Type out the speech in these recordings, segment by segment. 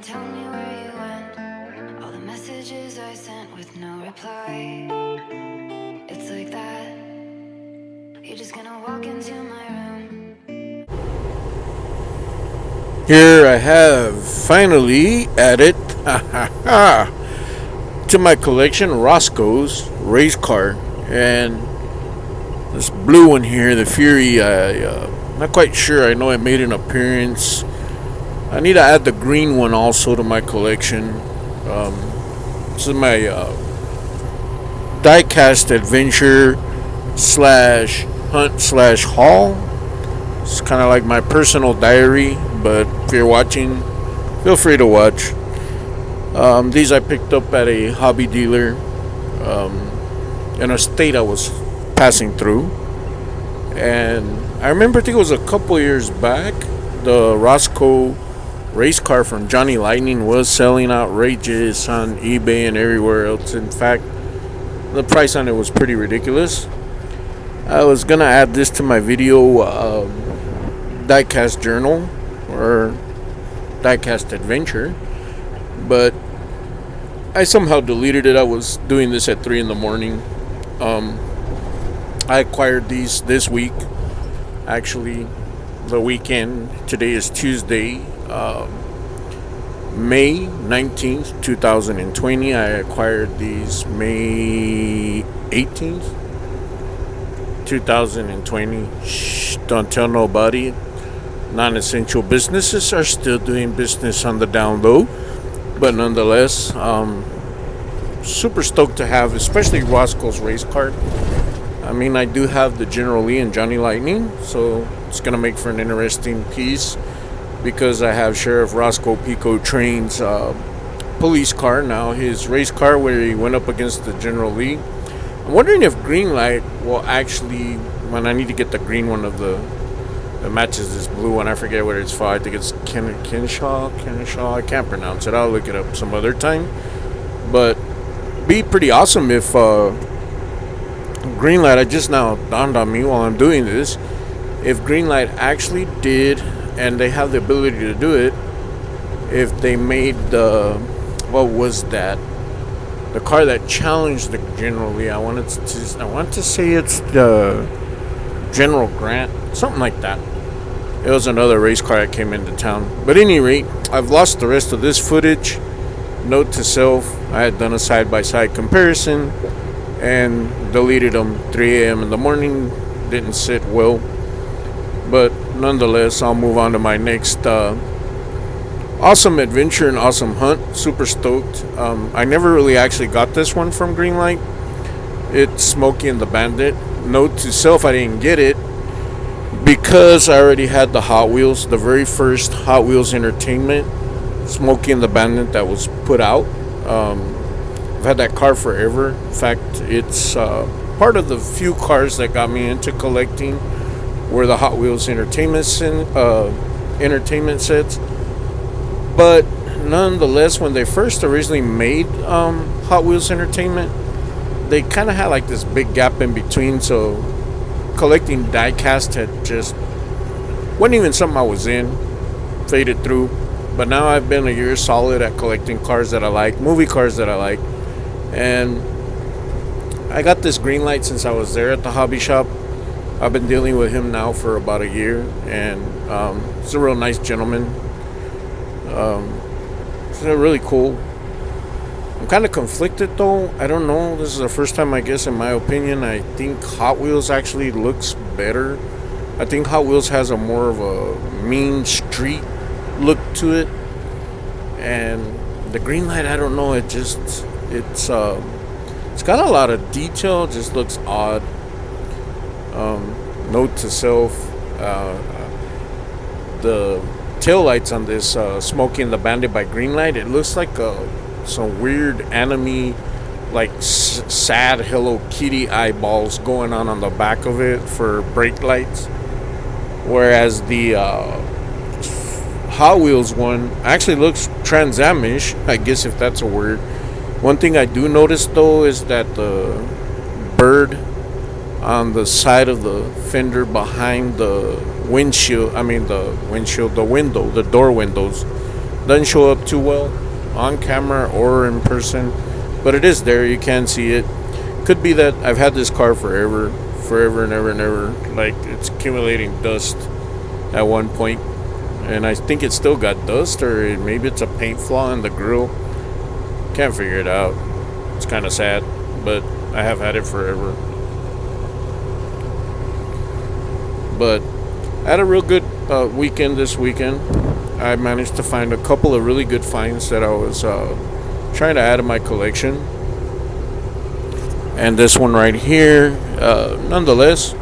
tell me where you went. All the messages I sent with no reply. It's like that. You're just gonna walk into my room. Here I have finally added to my collection Roscoe's race car, and this blue one here, the Fury. Not quite sure. I know it made an appearance. I need to add the green one also to my collection. This is my Diecast adventure slash hunt slash haul. It's kind of like my personal diary, but if you're watching, feel free to watch. These I picked up at a hobby dealer in a state I was passing through. And I remember, I think it was a couple years back, the Roscoe race car from Johnny Lightning was selling outrageous on eBay and everywhere else. In fact, the price on it was pretty ridiculous. I was gonna add this to my video diecast journal or diecast adventure, but I somehow deleted it. I was doing this at 3 in the morning. I acquired these this week, actually the weekend. Today is Tuesday, May 19th 2020. I acquired these May 18th 2020. Shh, don't tell nobody. Non-essential businesses are still doing business on the down low, but nonetheless, super stoked to have, especially Roscoe's race car. I mean, I do have the General Lee and Johnny Lightning, so it's gonna make for an interesting piece because I have Sheriff Roscoe Pico Train's police car now, his race car where he went up against the General Lee. I'm wondering if Greenlight will actually, when I need to get the green one of the that matches this blue one. I forget what it's for. I think it's Keneshaw. I can't pronounce it. I'll look it up some other time. But be pretty awesome if Greenlight. I just now dawned on me while I'm doing this. If Greenlight actually did, and they have the ability to do it, if they made the, what was that? The car that challenged the General Lee. I want to say it's the General Grant, something like that. It was another race car that came into town. But at any rate, I've lost the rest of this footage. Note to self, I had done a side-by-side comparison and deleted them 3 a.m. in the morning. Didn't sit well. But nonetheless, I'll move on to my next awesome adventure and awesome hunt. Super stoked. I never really actually got this one from Greenlight. It's Smokey and the Bandit. Note to self, I didn't get it because I already had the Hot Wheels, the very first Hot Wheels Entertainment Smokey and the Bandit that was put out. I've had that car forever. In fact, it's part of the few cars that got me into collecting were the Hot Wheels entertainment sets. But nonetheless, when they first originally made Hot Wheels Entertainment, they kind of had like this big gap in between, so collecting diecast had just wasn't even something I was in. Faded through. But now I've been a year solid at collecting cars that I like, movie cars that I like, and I got this Greenlight since I was there at the hobby shop. I've been dealing with him now for about a year, and he's a real nice gentleman. It's really cool. I'm kind of conflicted though. I don't know. This is the first time, I guess, in my opinion, I think Hot Wheels actually looks better. I think Hot Wheels has a more of a mean street look to it, and the Greenlight, I don't know. It's got a lot of detail. It just looks odd. Note to self: the taillights on this Smokey and the Bandit by Greenlight. It looks like some weird anime, like sad Hello Kitty eyeballs going on the back of it for brake lights. Whereas the Hot Wheels one actually looks Trans Amish, I guess, if that's a word. One thing I do notice though is that the bird on the side of the fender behind the windshield, the door windows, Doesn't show up too well on camera or in person, but it is there. You can see it. Could be that I've had this car forever and ever. Like, it's accumulating dust at one point, and I think it's still got dust, or maybe it's a paint flaw in the grill. Can't figure it out. It's kind of sad, but I have had it forever. But I had a real good weekend this weekend. I managed to find a couple of really good finds that I was trying to add to my collection. And this one right here, nonetheless,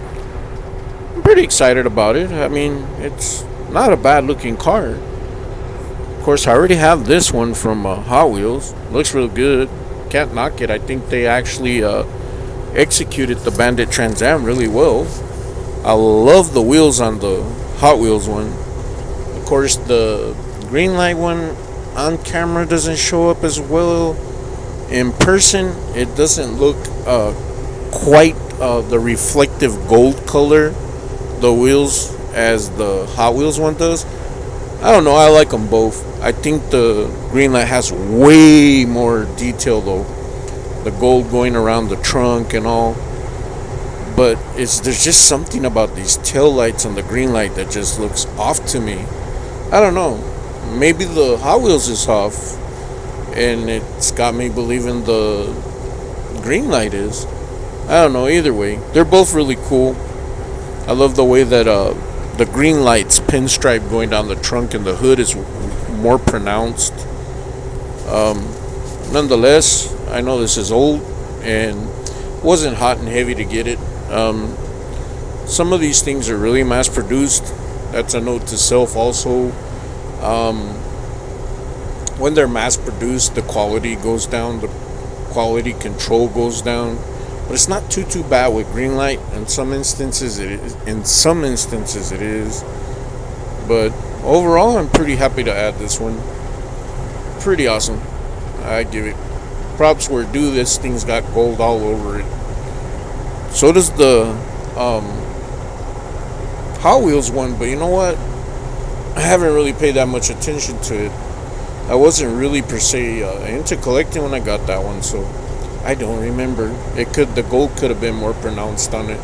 I'm pretty excited about it. I mean, it's not a bad looking car. Of course, I already have this one from Hot Wheels. Looks real good. Can't knock it. I think they actually executed the Bandit Trans Am really well. I love the wheels on the Hot Wheels one. Of course, the green light one on camera doesn't show up as well. In person, it doesn't look quite the reflective gold color, the wheels, as the Hot Wheels one does. I don't know, I like them both. I think the green light has way more detail though. The gold going around the trunk and all. But there's just something about these tail lights on the green light that just looks off to me. I don't know. Maybe the Hot Wheels is off, and it's got me believing the green light is. I don't know. Either way, they're both really cool. I love the way that the green light's pinstripe going down the trunk and the hood is more pronounced. Nonetheless, I know this is old and wasn't hot and heavy to get it. Some of these things are really mass produced. That's a note to self also. When they're mass produced, the quality goes down, the quality control goes down, but it's not too bad with green light. In some instances it is, but overall I'm pretty happy to add this one. Pretty awesome. I give it props where due. This thing's got gold all over it. So does the Hot Wheels one, but you know what? I haven't really paid that much attention to it. I wasn't really per se into collecting when I got that one, so I don't remember. The gold could have been more pronounced on it.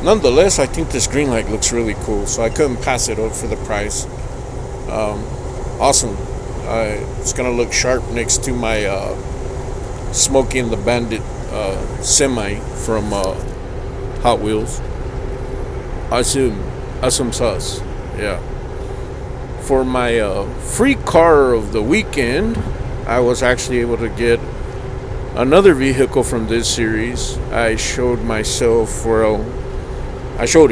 Nonetheless, I think this green light looks really cool, so I couldn't pass it up for the price. Awesome. It's gonna look sharp next to my Smokey and the Bandit semi from Hot Wheels. Awesome sauce. Yeah. For my free car of the weekend, I was actually able to get another vehicle from this series. I showed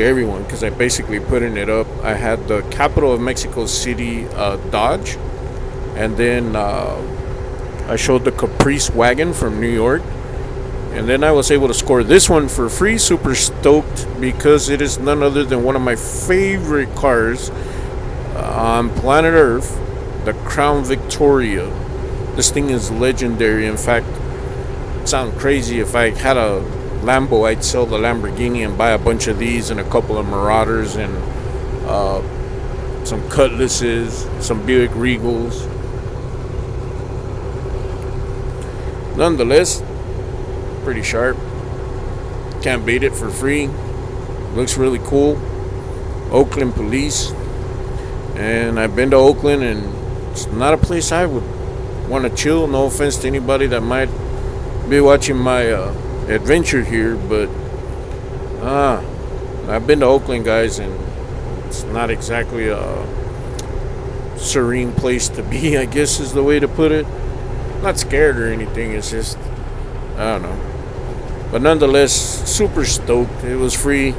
everyone because I basically putting it up. I had the capital of Mexico City Dodge, and then I showed the Caprice wagon from New York. And then I was able to score this one for free. Super stoked because it is none other than one of my favorite cars on planet Earth, the Crown Victoria. This thing is legendary. In fact, it sounds crazy. If I had a Lambo, I'd sell the Lamborghini and buy a bunch of these and a couple of Marauders and some Cutlasses, some Buick Regals. Nonetheless, pretty sharp. Can't beat it for free. Looks really cool. Oakland Police. And I've been to Oakland, and it's not a place I would want to chill. No offense to anybody that might be watching my adventure here, but I've been to Oakland, guys, and it's not exactly a serene place to be, I guess is the way to put it. Not scared or anything, it's just, I don't know. But nonetheless, super stoked. It was free.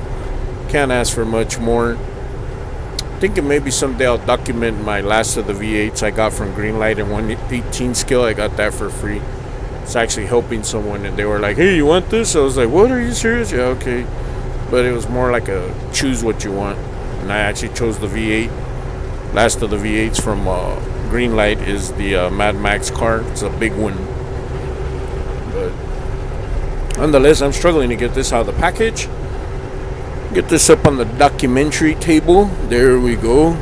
Can't ask for much more. Thinking maybe someday I'll document my last of the V8s I got from Greenlight in 1/18 scale. I got that for free. It's actually helping someone, and they were like, "Hey, you want this?" I was like, "What? Are you serious?" "Yeah, okay." But it was more like a choose what you want, and I actually chose the V8. Last of the V8s from Greenlight is the Mad Max car. It's a big one. But nonetheless, I'm struggling to get this out of the package. Get this up on the documentary table. There we go.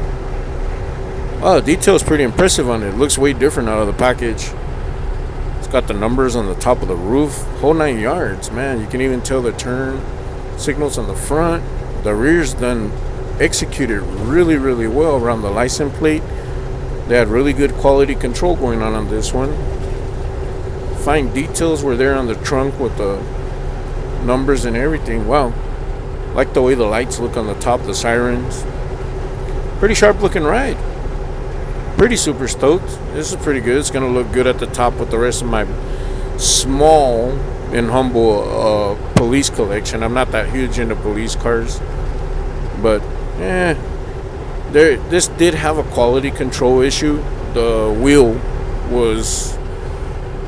Wow, the detail is pretty impressive on it. It looks way different out of the package. It's got the numbers on the top of the roof. Whole 9 yards, man. You can even tell the turn signals on the front. The rear's done executed really, really well around the license plate. They had really good quality control going on this one. Fine details were there on the trunk with the numbers and everything. Wow. Like the way the lights look on the top, the sirens. Pretty sharp looking ride. Pretty super stoked. This is pretty good. It's going to look good at the top with the rest of my small and humble police collection. I'm not that huge into police cars. But, this did have a quality control issue. The wheel was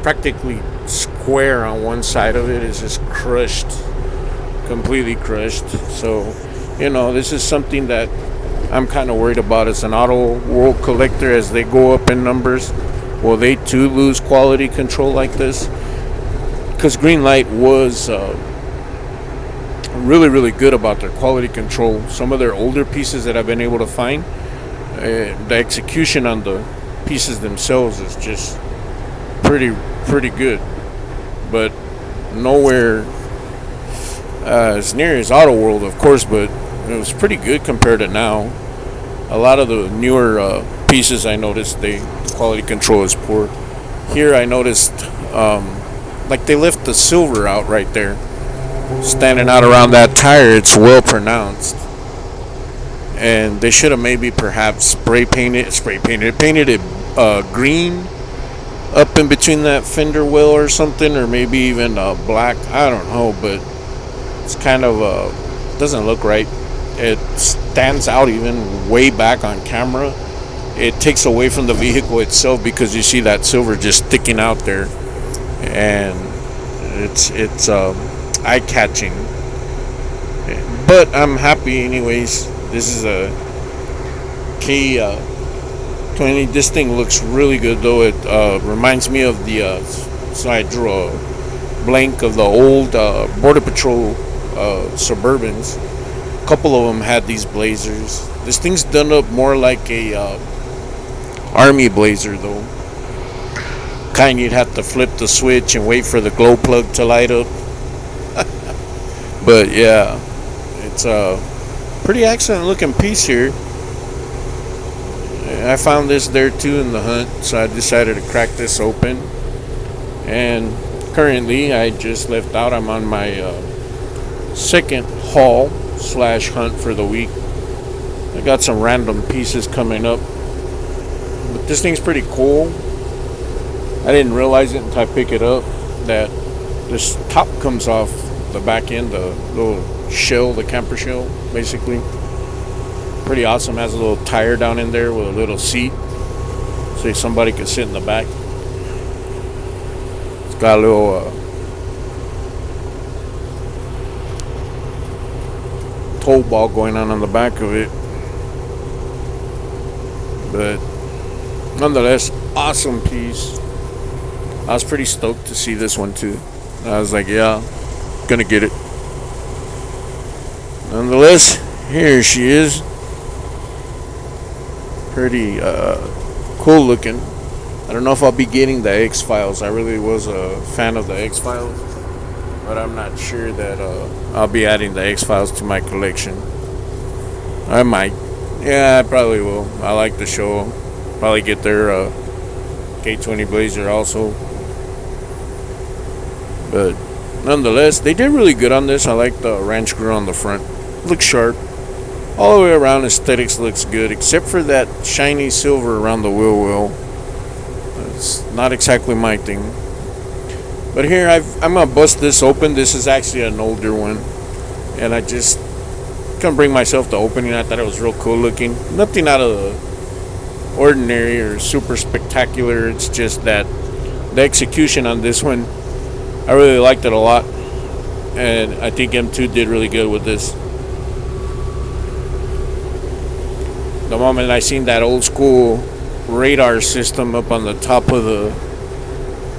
practically square on one side of it. It's just crushed. Completely crushed. So, this is something that I'm kind of worried about as an auto world collector. As they go up in numbers, will they too lose quality control like this? Because Greenlight was really, really good about their quality control. Some of their older pieces that I've been able to find, the execution on the pieces themselves is just pretty good, but nowhere as near as Auto World, of course, but it was pretty good compared to now. A lot of the newer pieces I noticed, the quality control is poor. Here I noticed like they left the silver out right there, standing out around that tire. It's well pronounced, and they should have maybe perhaps painted it green up in between that fender well or something, or maybe even black. I don't know, but it's kind of doesn't look right. It stands out even way back on camera. It takes away from the vehicle itself because you see that silver just sticking out there, and it's eye-catching. But I'm happy anyways. This is a K20. This thing looks really good though. It reminds me of the so I drew a blank of the old Border Patrol Suburbans. A couple of them had these blazers. This thing's done up more like a Army blazer though. Kind you'd have to flip the switch and wait for the glow plug to light up. But yeah, it's a pretty excellent looking piece here. I found this there too in the hunt, so I decided to crack this open. And currently I just left out. I'm on my second haul / hunt for the week. I got some random pieces coming up, but this thing's pretty cool. I didn't realize it until I pick it up that this top comes off the back end, the little shell, the camper shell, basically. Pretty awesome. Has a little tire down in there with a little seat, so somebody could sit in the back. It's got a little tow ball going on the back of it, but nonetheless, awesome piece. I was pretty stoked to see this one too. I was like, yeah, gonna get it. Nonetheless, here she is. Pretty cool looking. I don't know if I'll be getting the X-Files. I really was a fan of the X-Files, but I'm not sure that I'll be adding the X-Files to my collection. I might. Yeah, I probably will. I like the show. Probably get their K20 Blazer also. But nonetheless, they did really good on this. I like the ranch grill on the front. Looks sharp. All the way around, aesthetics looks good, except for that shiny silver around the wheel well. It's not exactly my thing. But here, I'm going to bust this open. This is actually an older one, and I just couldn't bring myself to opening. I thought it was real cool looking. Nothing out of the ordinary or super spectacular. It's just that the execution on this one, I really liked it a lot, and I think M2 did really good with this. The moment I seen that old school radar system up on the top of the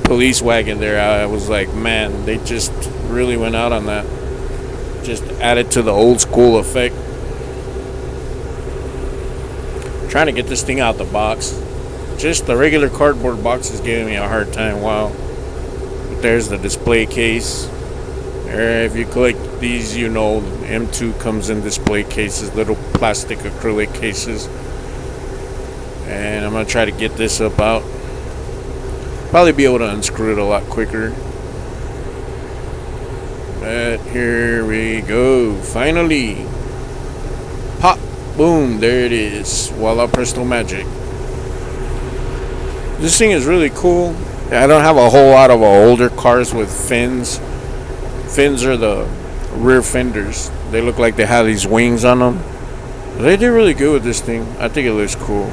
police wagon there, I was like, man, they just really went out on that. Just added to the old school effect. Trying to get this thing out the box. Just the regular cardboard box is giving me a hard time. Wow. But there's the display case. If you collect these, you know M2 comes in display cases, little plastic acrylic cases. And I'm going to try to get this up out. Probably be able to unscrew it a lot quicker. But here we go. Finally. Pop. Boom. There it is. Voila, presto magic. This thing is really cool. I don't have a whole lot of older cars with fins. Fins are the rear fenders. They look like they have these wings on them. They did really good with this thing. I think it looks cool.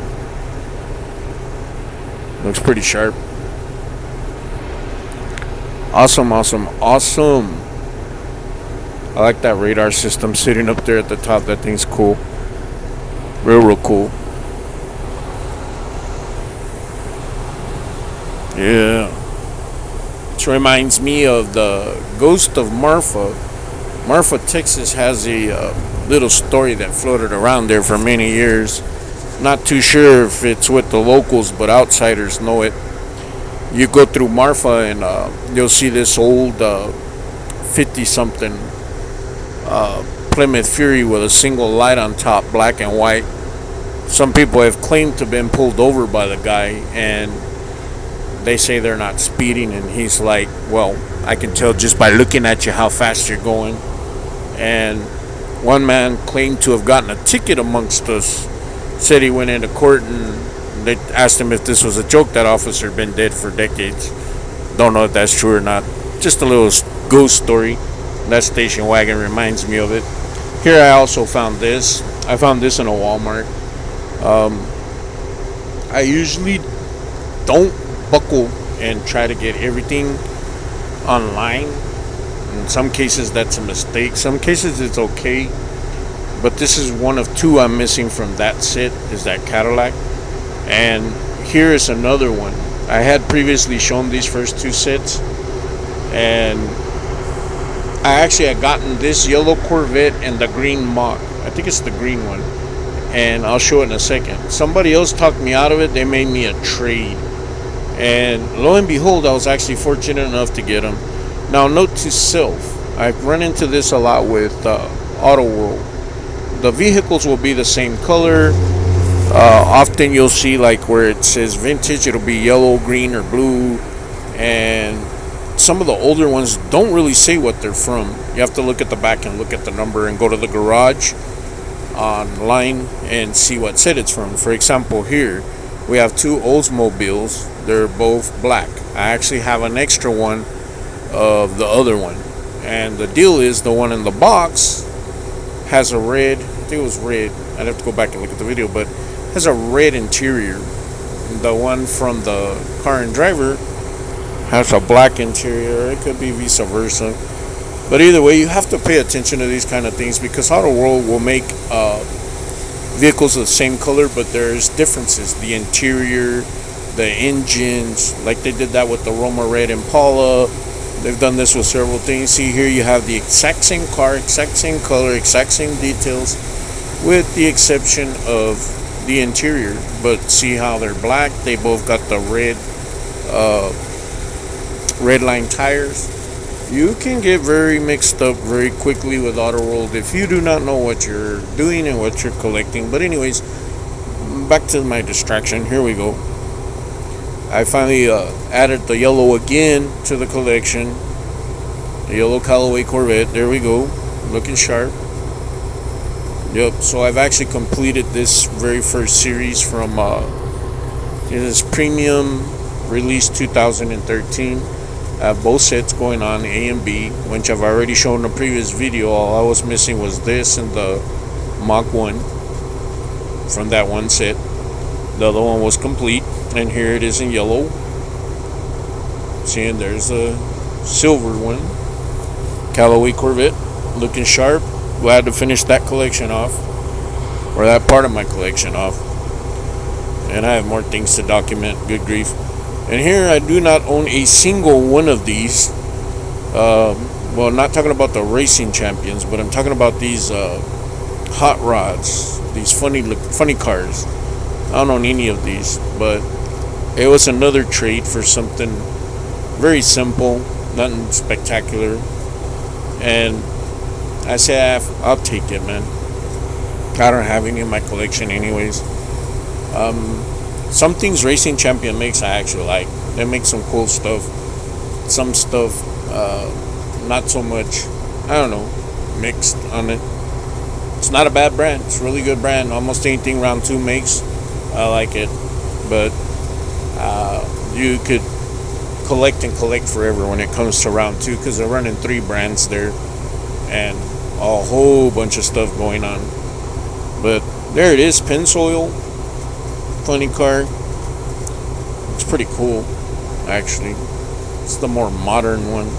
Looks pretty sharp. Awesome, awesome, awesome. I like that radar system sitting up there at the top. That thing's cool. Real cool. Yeah. Which reminds me of the Ghost of Marfa. Marfa, Texas has a little story that floated around there for many years. Not too sure if it's with the locals, but outsiders know it. You go through Marfa and you'll see this old 50-something Plymouth Fury with a single light on top, black and white. Some people have claimed to have been pulled over by the guy, and they say they're not speeding, and he's like, well, I can tell just by looking at you how fast you're going. And one man claimed to have gotten a ticket amongst us. Said he went into court and they asked him if this was a joke. That officer had been dead for decades. Don't know if that's true or not. Just a little ghost story. That station wagon reminds me of it. Here I also found this. I found this in a Walmart. I usually don't buckle and try to get everything online. In some cases that's a mistake. Some cases it's okay. But this is one of two I'm missing from that set, is that Cadillac. And here is another one. I had previously shown these first two sets, and I actually had gotten this yellow Corvette and the green Mach. I think it's the green one, and I'll show it in a second. Somebody else talked me out of it. They made me a trade, and lo and behold, I was actually fortunate enough to get them. Now, note to self, I've run into this a lot with Auto World. The vehicles will be the same color. Often you'll see, like where it says vintage, it'll be yellow, green, or blue. And some of the older ones don't really say what they're from. You have to look at the back and look at the number and go to the garage online and see what set it's from. For example, here we have two Oldsmobiles. They're both black. I actually have an extra one of the other one. And the deal is, the one in the box has a red, I think it was red, I'd have to go back and look at the video, but has a red interior. The one from the Car and Driver has a black interior. It could be vice versa. But either way, you have to pay attention to these kind of things, because Auto World will make vehicles of the same color, but there's differences. The interior, the engines, like they did that with the Roma Red Impala. They've done this with several things. See here, you have the exact same car, exact same color, exact same details, with the exception of the interior. But see how they're black? They both got the red line tires. You can get very mixed up very quickly with Auto World if you do not know what you're doing and what you're collecting. But anyways, back to my distraction. Here we go. I finally added the yellow again to the collection. The yellow Callaway Corvette. There we go. Looking sharp. Yep. So I've actually completed this very first series from this premium release 2013. I have both sets going on, A and B, which I've already shown in the previous video. All I was missing was this and the Mach 1 from that one set. The other one was complete. And here it is in yellow. See, and there's a silver one. Callaway Corvette. Looking sharp. Glad to finish that collection off. Or that part of my collection off. And I have more things to document. Good grief. And here I do not own a single one of these. Well, not talking about the racing champions, but I'm talking about these hot rods. These funny cars. I don't own any of these, but it was another trade for something very simple, nothing spectacular. And I said, I'll take it, man. I don't have any in my collection, anyways. Some things Racing Champion makes I actually like. They make some cool stuff. Some stuff, not so much. I don't know, mixed on it. It's not a bad brand. It's a really good brand. Almost anything Round 2 makes, I like it. But you could collect and collect forever when it comes to Round 2, because they're running 3 brands there and a whole bunch of stuff going on. But there it is, Pennzoil. Funny car. It's pretty cool, actually. It's the more modern one.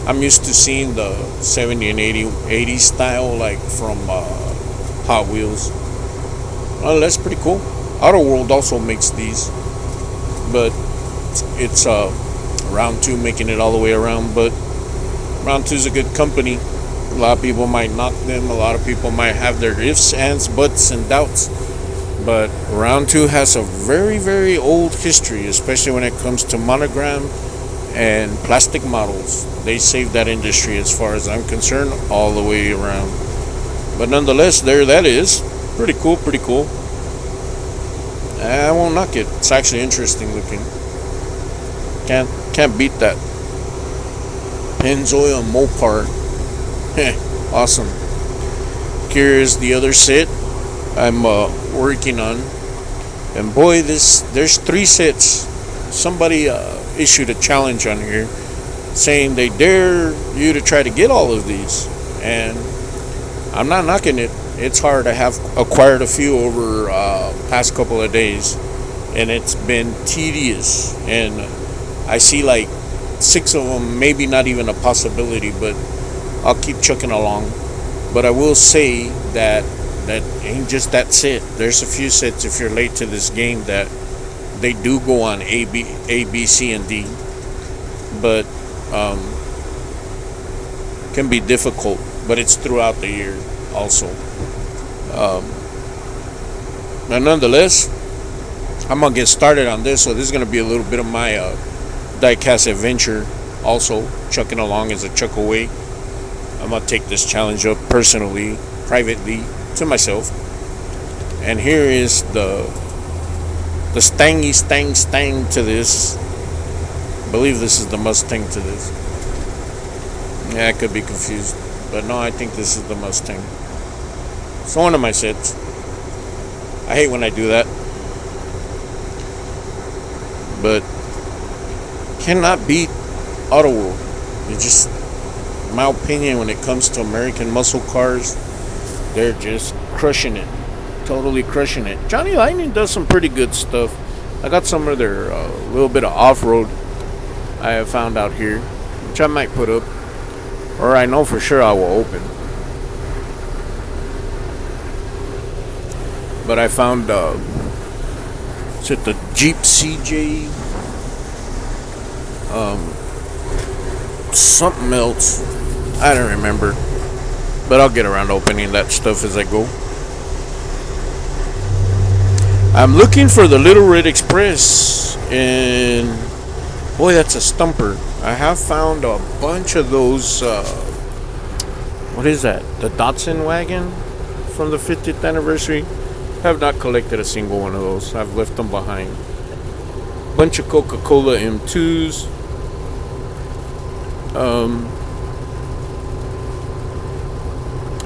I'm used to seeing the 70 and 80 style, like from Hot Wheels. Oh, that's pretty cool. Auto World also makes these, but it's Round 2 making it all the way around. But Round 2 is a good company. A lot of people might knock them. A lot of people might have their ifs, ands, buts, and doubts. But Round 2 has a very, very old history, especially when it comes to monogram and plastic models. They saved that industry, as far as I'm concerned, all the way around. But nonetheless, there that is. Pretty cool, pretty cool. I won't knock it. It's actually interesting looking. Can't beat that. Pennzoil and Mopar. Awesome. Here's the other set I'm working on. And boy, there's 3 sets. Somebody issued a challenge on here saying they dare you to try to get all of these. And I'm not knocking it. It's hard. I have acquired a few over past couple of days, and it's been tedious. And I see like 6 of them, maybe not even a possibility, but I'll keep chucking along. But I will say that ain't just that set. There's a few sets, if you're late to this game, that they do go on A, B, C, and D. But can be difficult, but it's throughout the year also. And nonetheless, I'm gonna get started on this. So this is gonna be a little bit of my diecast adventure, also chucking along as a chuck away. I'm gonna take this challenge up personally, privately, to myself. And here is the stangy stang to this. I believe this is the Mustang to this. Yeah, I could be confused, but no, I think this is the Mustang. It's one of my sets. I hate when I do that, but cannot beat Auto World. It just, in my opinion, when it comes to American muscle cars, they're just crushing it. Totally crushing it. Johnny Lightning does some pretty good stuff. I got some of their little bit of off-road I have found out here, which I might put up, or I know for sure I will open. But I found is it the Jeep CJ, something else, I don't remember, but I'll get around to opening that stuff as I go. I'm looking for the Little Red Express, and boy, that's a stumper. I have found a bunch of those, what is that, the Datsun wagon from the 50th anniversary. I have not collected a single one of those. I've left them behind. Bunch of Coca-Cola M2s.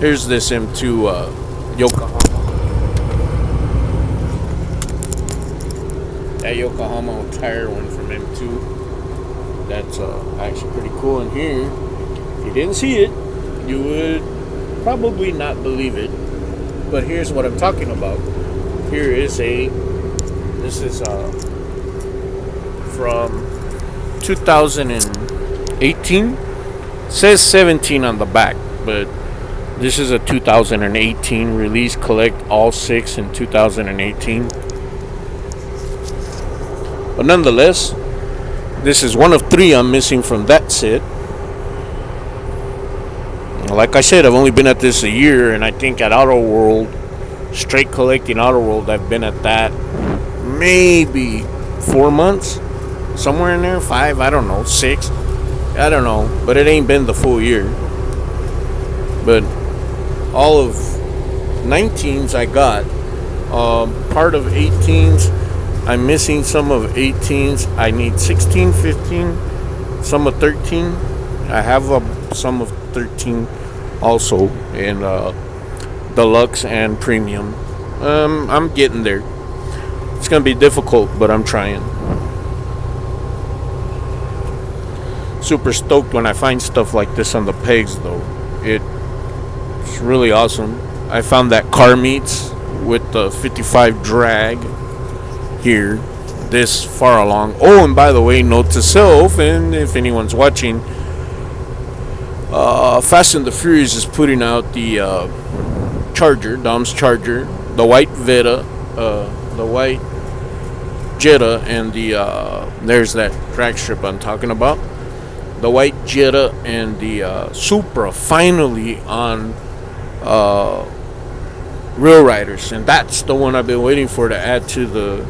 Here's this M2 Yokohama. That Yokohama tire one from M2. That's actually pretty cool. And here, if you didn't see it, you would probably not believe it. But here's what I'm talking about. Here is this is from 2018. It says 17 on the back, but this is a 2018 release. Collect all 6 in 2018. But nonetheless, this is one of 3 I'm missing from that set. Like I said, I've only been at this a year, and I think at Auto World, straight collecting Auto World, I've been at that maybe 4 months, somewhere in there, 5, I don't know, 6, I don't know, but it ain't been the full year. But all of 19s I got. Part of 18s, I'm missing some of 18s. I need 16, 15, some of 13. I have some of 13 also in deluxe and premium. I'm getting there. It's gonna be difficult, but I'm trying. Super stoked when I find stuff like this on the pegs, though. It's really awesome. I found that car meets with the 55 drag here, this far along. Oh, and by the way, note to self, and if anyone's watching, Fast and the Furious is putting out the Charger, Dom's Charger, the white Veta, the white Jetta, and there's that drag strip I'm talking about. The white Jetta and the Supra finally on Real Riders, and that's the one I've been waiting for to add to the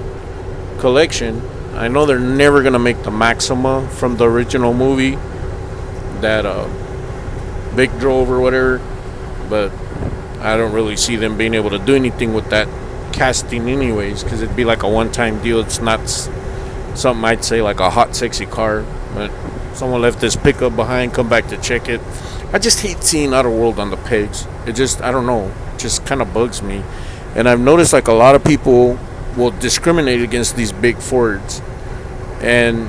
collection. I know they're never gonna make the Maxima from the original movie, that Big drove or whatever, but I don't really see them being able to do anything with that casting anyways, because it'd be like a one-time deal. It's not something I'd say like a hot sexy car, but someone left this pickup behind, come back to check it. I just hate seeing Outer World on the pegs. It just, I don't know, just kind of bugs me. And I've noticed like a lot of people will discriminate against these big Fords, and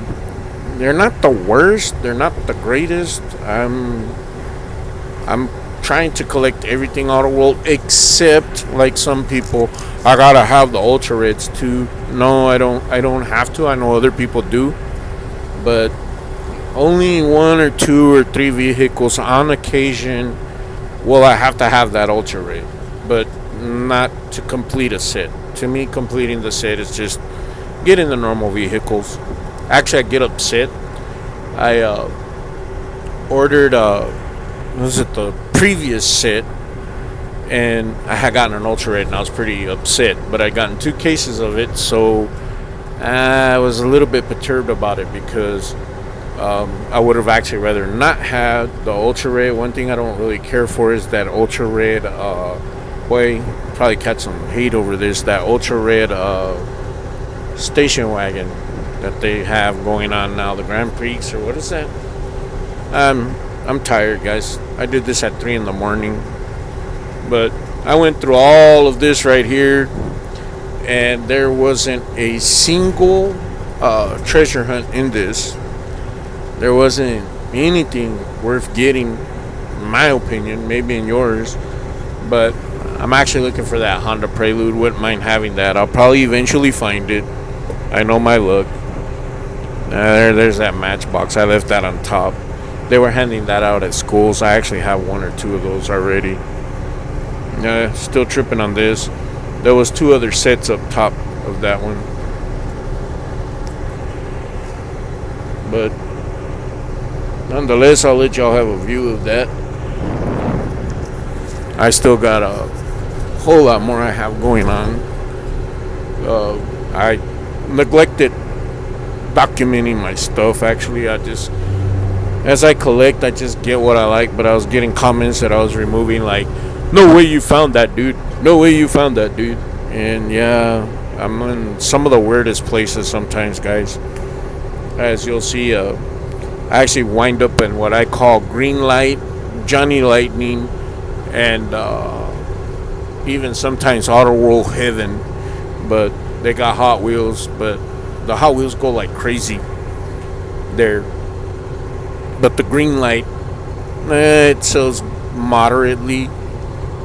they're not the worst, they're not the greatest. I'm trying to collect everything Outer World, except like some people, I gotta have the Ultra Reds too. No, I don't have to. I know other people do, but only 1 or 2 or 3 vehicles on occasion will I have to have that Ultra Red, but not to complete a set. To me, completing the set is just getting the normal vehicles. Actually, I get upset. I ordered was it the previous set, and I had gotten an Ultra Red, and I was pretty upset. But I gotten 2 cases of it, so I was a little bit perturbed about it, because I would have actually rather not had the Ultra Red. One thing I don't really care for is that Ultra Red. Boy, probably catch some hate over this. That Ultra Red station wagon that they have going on now, the Grand Prix, or what is that? I'm tired, guys. I did this at 3 in the morning, but I went through all of this right here, and there wasn't a single treasure hunt in this. There wasn't anything worth getting, in my opinion, maybe in yours, but I'm actually looking for that Honda Prelude. Wouldn't mind having that. I'll probably eventually find it. I know my luck. There's that Matchbox. I left that on top. They were handing that out at schools. I actually have 1 or 2 of those already. Still tripping on this. There was 2 other sets up top of that one, but nonetheless, I'll let y'all have a view of that. I still got a whole lot more I have going on. I neglected documenting my stuff. Actually, as I collect, I just get what I like. But I was getting comments that I was removing, like, "No way you found that, dude. No way you found that, dude." And yeah, I'm in some of the weirdest places sometimes, guys. As you'll see, I actually wind up in what I call green light, Johnny Lightning, and even sometimes Outer World Heaven. But they got Hot Wheels, but the Hot Wheels go like crazy there. But the green light, it sells moderately.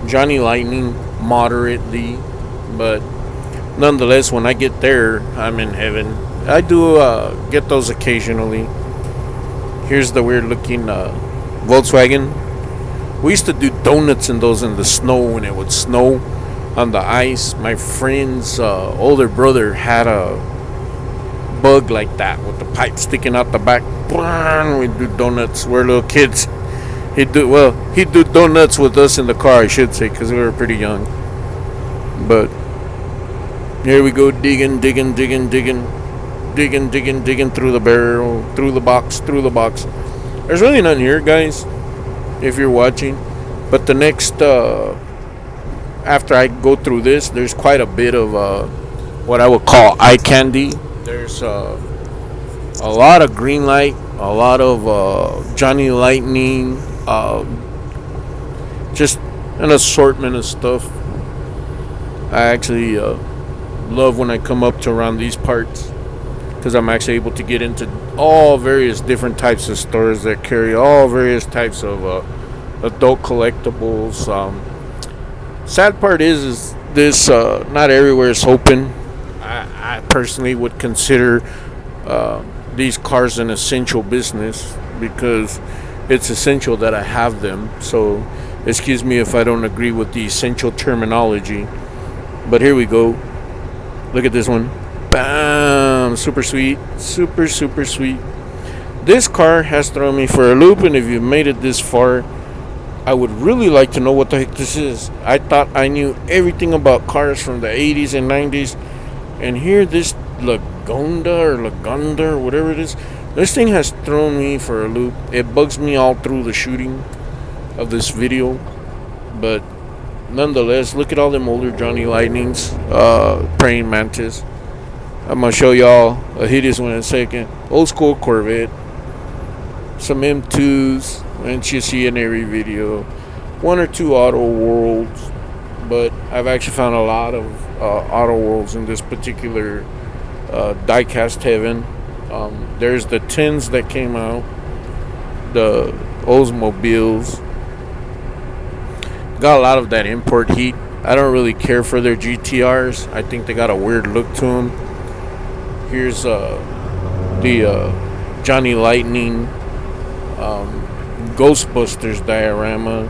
Johnny Lightning, moderately. But nonetheless, when I get there, I'm in heaven. I do get those occasionally. Here's the weird looking Volkswagen. We used to do donuts in those in the snow when it would snow on the ice. My friend's older brother had a Bug like that with the pipe sticking out the back. We'd do donuts. We're little kids. He'd do donuts with us in the car, I should say, because we were pretty young. But Here we go, digging through the barrel, through the box. There's really nothing here, guys, if you're watching. But the next, after I go through this, there's quite a bit of what I would call eye candy. There's a lot of green light, a lot of Johnny Lightning, just an assortment of stuff. I actually love when I come up to around these parts, because I'm actually able to get into all various different types of stores that carry all various types of adult collectibles. Sad part is this not everywhere is open. I personally would consider these cars an essential business, because it's essential that I have them. So excuse me if I don't agree with the essential terminology, but here we go. Look at this one. Bam! Super sweet. Super sweet. This car has thrown me for a loop, and if you've made it this far, I would really like to know what the heck this is. I thought I knew everything about cars from the 80s and 90s, and here this Lagonda or whatever it is, this thing has thrown me for a loop. It bugs me all through the shooting of this video, but nonetheless, look at all them older Johnny Lightnings, praying mantis. I'm gonna show y'all a hideous one in a second. Old school Corvette, some M2s, which you see in every video, one or two Auto Worlds, but I've actually found a lot of Auto Worlds in this particular Diecast heaven. There's the 10s that came out, the Oldsmobiles. Got a lot of that import heat. I don't really care for their GTRs. I think they got a weird look to them. Here's the Johnny Lightning Ghostbusters diorama.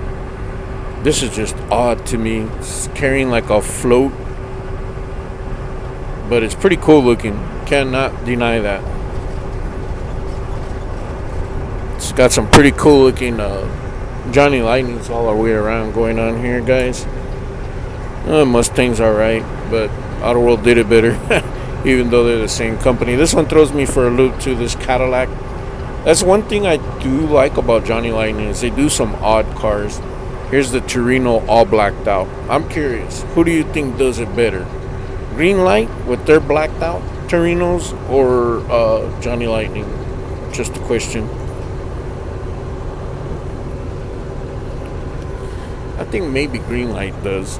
This is just odd to me. It's carrying like a float, but it's pretty cool looking. Cannot deny that. It's got some pretty cool looking Johnny Lightnings all the way around going on here, guys. Mustang's alright, but Auto World did it better. Even though they're the same company. This one throws me for a loop too, this Cadillac. That's one thing I do like about Johnny Lightning, is they do some odd cars. Here's the Torino all blacked out. I'm curious, who do you think does it better? Green Light with their blacked out Torinos, or Johnny Lightning? Just a question. I think maybe Green Light does.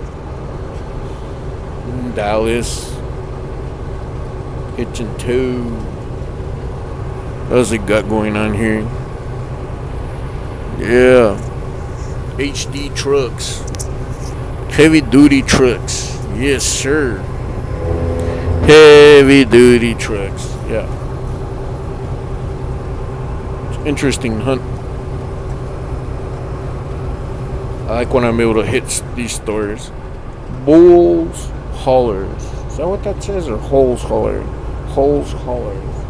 Dallas. Hitchin' 2. What else they got going on here? Yeah. HD trucks. Heavy duty trucks. Yes, sir. Heavy duty trucks. Yeah. Interesting hunt. I like when I'm able to hit these stores. Bulls Haulers. Is that what that says? Or Holes Hauler? Holes Haulers.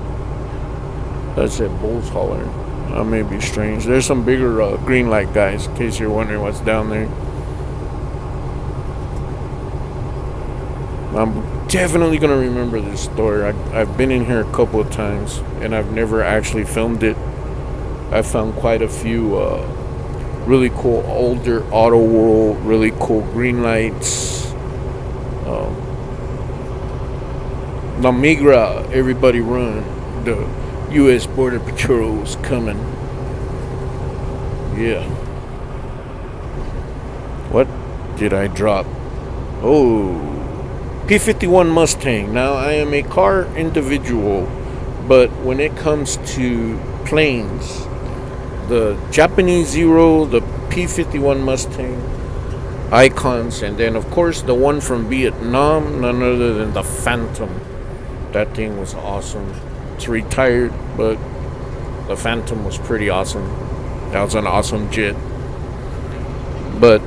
That's it, Bulls Hauler. That may be strange. There's some bigger green light guys, in case you're wondering what's down there. I'm definitely going to remember this store. I've been in here a couple of times, and I've never actually filmed it. I found quite a few really cool older Auto World, really cool green lights. La Migra, everybody run. The U.S. Border Patrol is coming. Yeah. What did I drop? Oh, P-51 Mustang. Now, I am a car individual, but when it comes to planes, the Japanese Zero, the P-51 Mustang, icons, and then, of course, the one from Vietnam, none other than the Phantom. That thing was awesome. It's retired, but the Phantom was pretty awesome. That was an awesome jet. But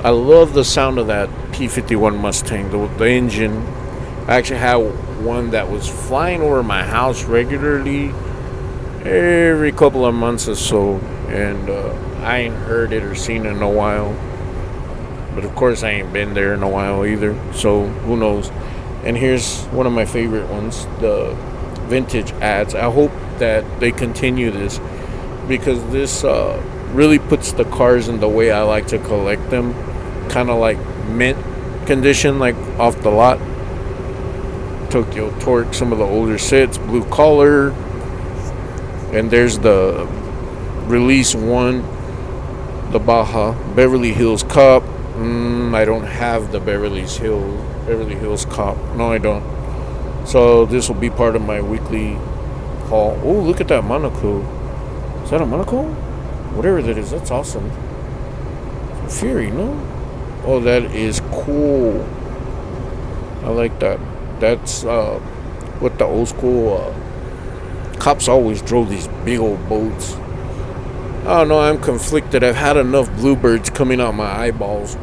I love the sound of that P-51 Mustang, the engine. I actually had one that was flying over my house regularly every couple of months or so, and I ain't heard it or seen it in a while. But of course I ain't been there in a while either, so who knows. And here's one of my favorite ones, the vintage ads. I hope that they continue this, because this really puts the cars in the way I like to collect them, kind of like mint condition, like off the lot. Tokyo Torque, some of the older sets, Blue Collar, and there's the release one, the Baja Beverly Hills Cop. I don't have the Beverly Hills Cop. No, I don't. So this will be part of my weekly haul. Oh, look at that Monaco. Is that a Monaco? Whatever that is, that's awesome. Fury, no? Oh, that is cool. I like that. That's what the old school cops always drove, these big old boats. I don't know, I'm conflicted. I've had enough bluebirds coming out my eyeballs,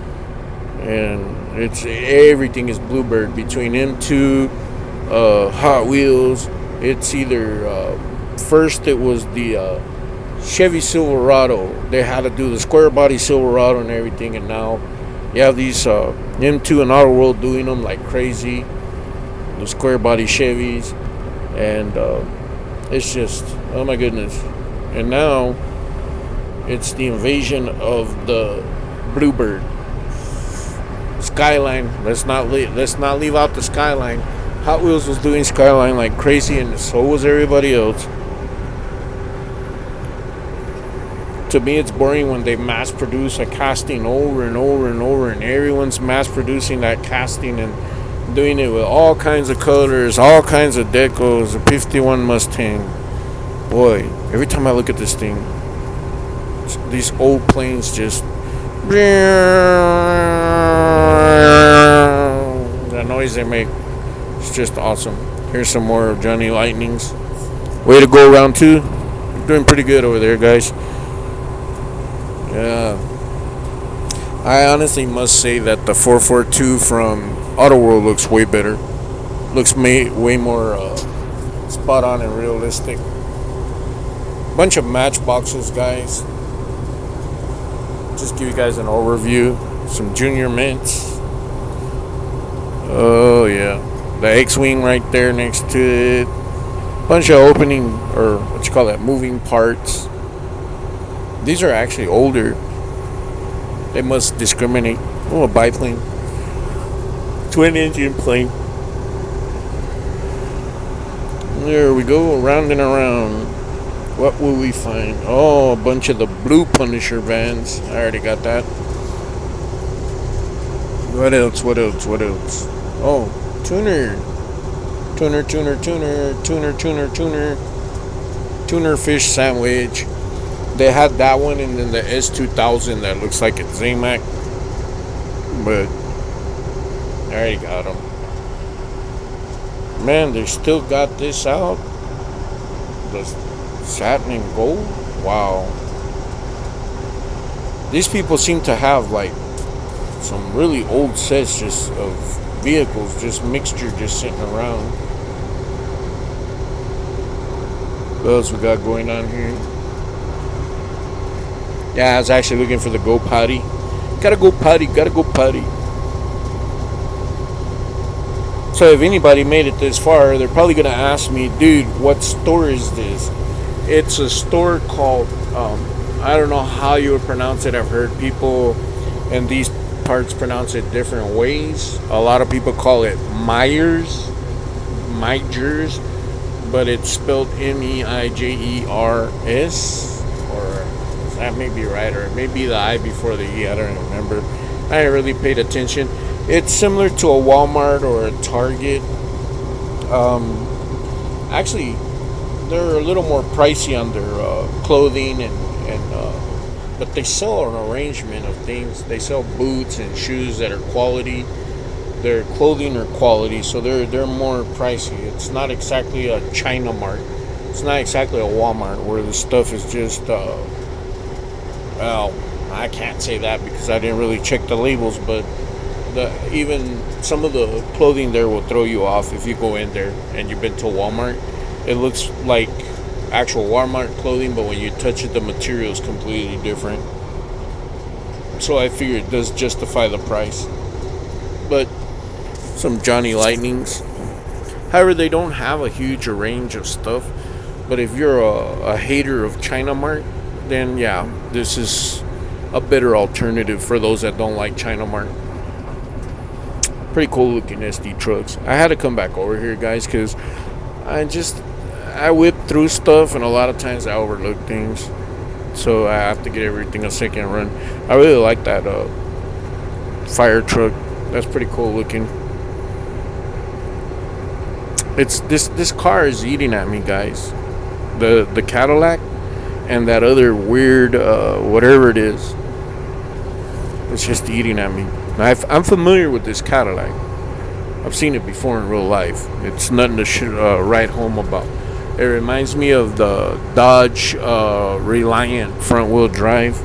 and everything is bluebird between M2, Hot Wheels. It's either first it was the Chevy Silverado. They had to do the square body Silverado and everything, and now you have these M2 and Auto World doing them like crazy, the square body Chevys, and it's just, oh my goodness. And now it's the invasion of the bluebird. Skyline. Let's not leave out the Skyline. Hot Wheels was doing Skyline like crazy, and so was everybody else. To me, it's boring when they mass produce a casting over and over and over, and everyone's mass producing that casting and doing it with all kinds of colors, all kinds of decos. A 51 Mustang. Boy, every time I look at this thing, these old planes just, the noise they make, it's just awesome. Here's some more of Johnny Lightning's. Way to go, round two. You're doing pretty good over there, guys. Yeah, I honestly must say that the 442 from Auto World looks way better. Looks way more spot on and realistic. Bunch of matchboxes, guys. Just give you guys an overview. Some Junior Mints. Oh yeah, the X-Wing right there next to it. Bunch of opening, or what you call that, moving parts. These are actually older. They must discriminate. Oh, a biplane. Twin engine plane. There we go, around and around. What will we find? Oh, a bunch of the Blue Punisher vans. I already got that. What else? Oh, tuner. Tuner fish sandwich. They had that one, and then the S2000 that looks like it's Zamac. But I already got them. Man, they still got this out. The satin and gold. Wow. These people seem to have like some really old sets just of vehicles, just mixture, just sitting around. What else we got going on here? Yeah, I was actually looking for the Go Potty. Gotta go potty. So if anybody made it this far, they're probably gonna ask me, dude, what store is this? It's a store called, I don't know how you would pronounce it. I've heard people in these parts pronounce it different ways. A lot of people call it Meijer's, but it's spelled Meijers. That may be right, or it may be the I before the E. I don't remember. I ain't really paid attention. It's similar to a Walmart or a Target. Actually, they're a little more pricey on their clothing, but they sell an arrangement of things. They sell boots and shoes that are quality. Their clothing are quality, so they're more pricey. It's not exactly a China Mart. It's not exactly a Walmart where the stuff is just. Well, I can't say that because I didn't really check the labels, but even some of the clothing there will throw you off if you go in there and you've been to Walmart. It looks like actual Walmart clothing, but when you touch it, the material is completely different. So I figure it does justify the price. But some Johnny Lightnings. However, they don't have a huge range of stuff. But if you're a hater of China Mart, then yeah, this is a better alternative for those that don't like China Mart. Pretty cool looking SD trucks. I had to come back over here, guys, because I whip through stuff, and a lot of times I overlook things. So I have to get everything a second run. I really like that fire truck. That's pretty cool looking. It's this car is eating at me, guys. The Cadillac and that other weird whatever it is. It's just eating at me. I'm familiar with this Cadillac. I've seen it before in real life. It's nothing to write home about. It reminds me of the Dodge Reliant front-wheel drive,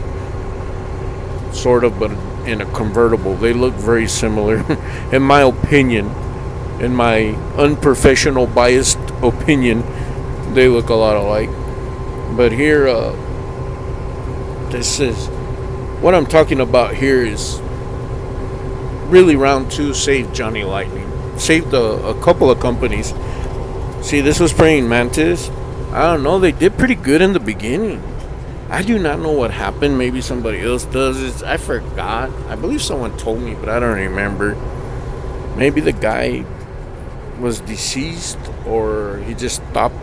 sort of, but in a convertible. They look very similar, in my opinion. In my unprofessional, biased opinion, they look a lot alike. But here, this is what I'm talking about. Here is really round 2 saved Johnny Lightning, saved a couple of companies. See, this was Praying Mantis. I don't know, they did pretty good in the beginning. I do not know what happened. Maybe somebody else does. I forgot. I believe someone told me, but I don't remember. Maybe the guy was deceased, or he just stopped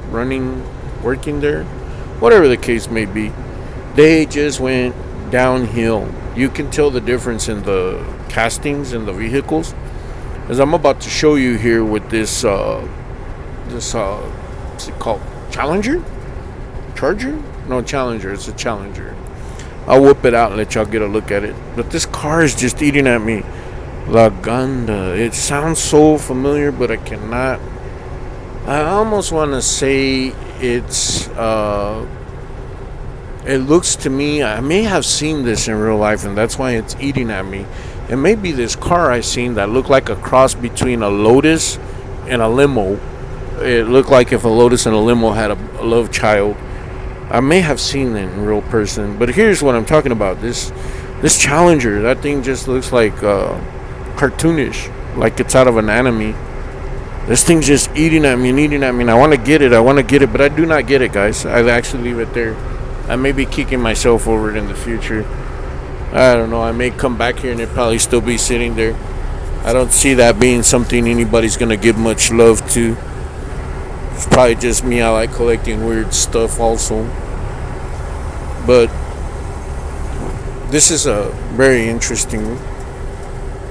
working there. Whatever the case may be, they just went downhill. You can tell the difference in the castings and the vehicles, as I'm about to show you here with this what's it called? Challenger? Charger? No, Challenger. It's a Challenger. I'll whip it out and let y'all get a look at it. But this car is just eating at me. La Ganda. It sounds so familiar, but I cannot. I almost want to say it's it looks to me, I may have seen this in real life, and that's why it's eating at me. It may be this car I seen that looked like a cross between a Lotus and a limo. It looked like if a Lotus and a limo had a love child. I may have seen it in real person, but here's what I'm talking about. This Challenger, that thing just looks like cartoonish, like it's out of an anime. This thing's just eating at me and eating at me, and I want to get it, but I do not get it, guys. I actually leave it there. I may be kicking myself over it in the future. I don't know. I may come back here and it probably still be sitting there. I don't see that being something anybody's going to give much love to. It's probably just me. I like collecting weird stuff also. But this is a very interesting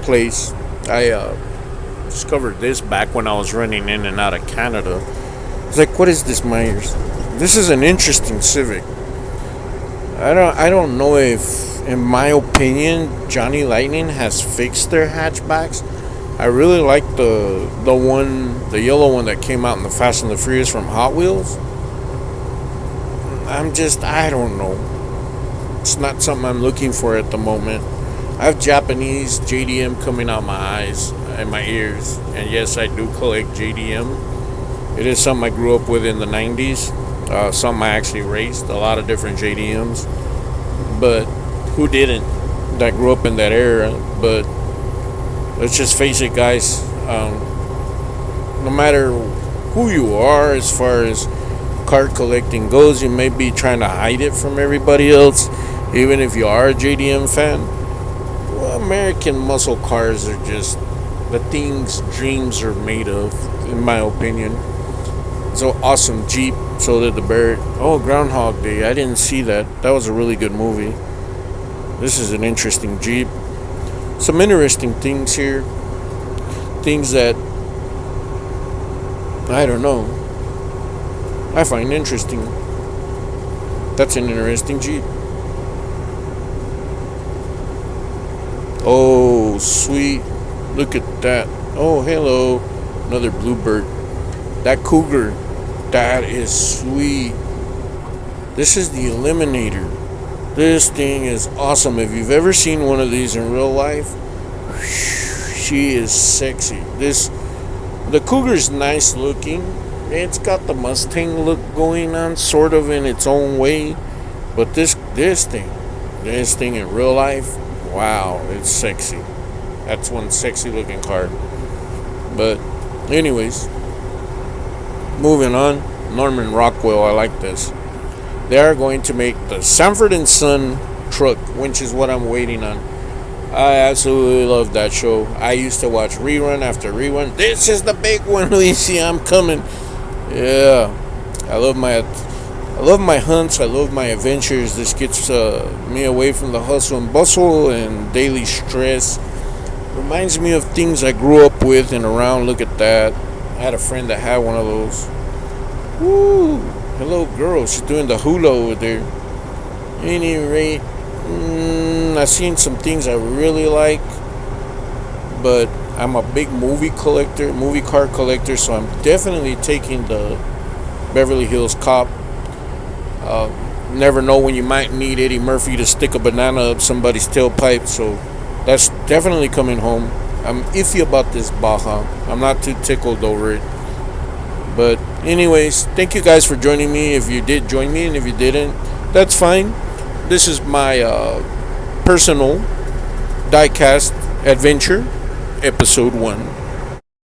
place. I discovered this back when I was running in and out of Canada. It's like, what is this, Myers? This is an interesting Civic. I don't know if, in my opinion, Johnny Lightning has fixed their hatchbacks. I really like the yellow one that came out in the Fast and the Furious from Hot Wheels. I don't know. It's not something I'm looking for at the moment. I have Japanese JDM coming out my eyes and my ears. And yes, I do collect JDM. It is something I grew up with in the 90s. Something I actually raced. A lot of different JDMs. But who didn't that grew up in that era? But let's just face it, guys. No matter who you are as far as card collecting goes, you may be trying to hide it from everybody else. Even if you are a JDM fan, well, American muscle cars are just the things dreams are made of, in my opinion. So awesome Jeep. So did the Barrett. Oh, Groundhog Day. I didn't see that. That was a really good movie. This is an interesting Jeep. Some interesting things here. Things that I don't know. I find interesting. That's an interesting Jeep. Oh, sweet. Look at that. Oh, hello. Another Bluebird. That Cougar. That is sweet. This is the Eliminator. This thing is awesome. If you've ever seen one of these in real life, she is sexy. The Cougar's nice looking. It's got the Mustang look going on, sort of in its own way. But this thing in real life, wow, it's sexy. That's one sexy looking car. But anyways, moving on. Norman Rockwell, I like this. They are going to make the Sanford and Son truck, which is what I'm waiting on. I absolutely love that show. I used to watch rerun after rerun. This is the big one, Lucy. I'm coming. Yeah, I love my hunts. I love my adventures. This gets me away from the hustle and bustle and daily stress. Reminds me of things I grew up with and around. Look at that. I had a friend that had one of those. Woo! Hello, girl. She's doing the hula over there. At any rate, I've seen some things I really like, but I'm a big movie car collector, so I'm definitely taking the Beverly Hills Cop. Never know when you might need Eddie Murphy to stick a banana up somebody's tailpipe, so that's definitely coming home. I'm iffy about this Baja. I'm not too tickled over it. But anyways, thank you guys for joining me. If you did join me, and if you didn't, that's fine. This is my personal Diecast adventure, episode 1.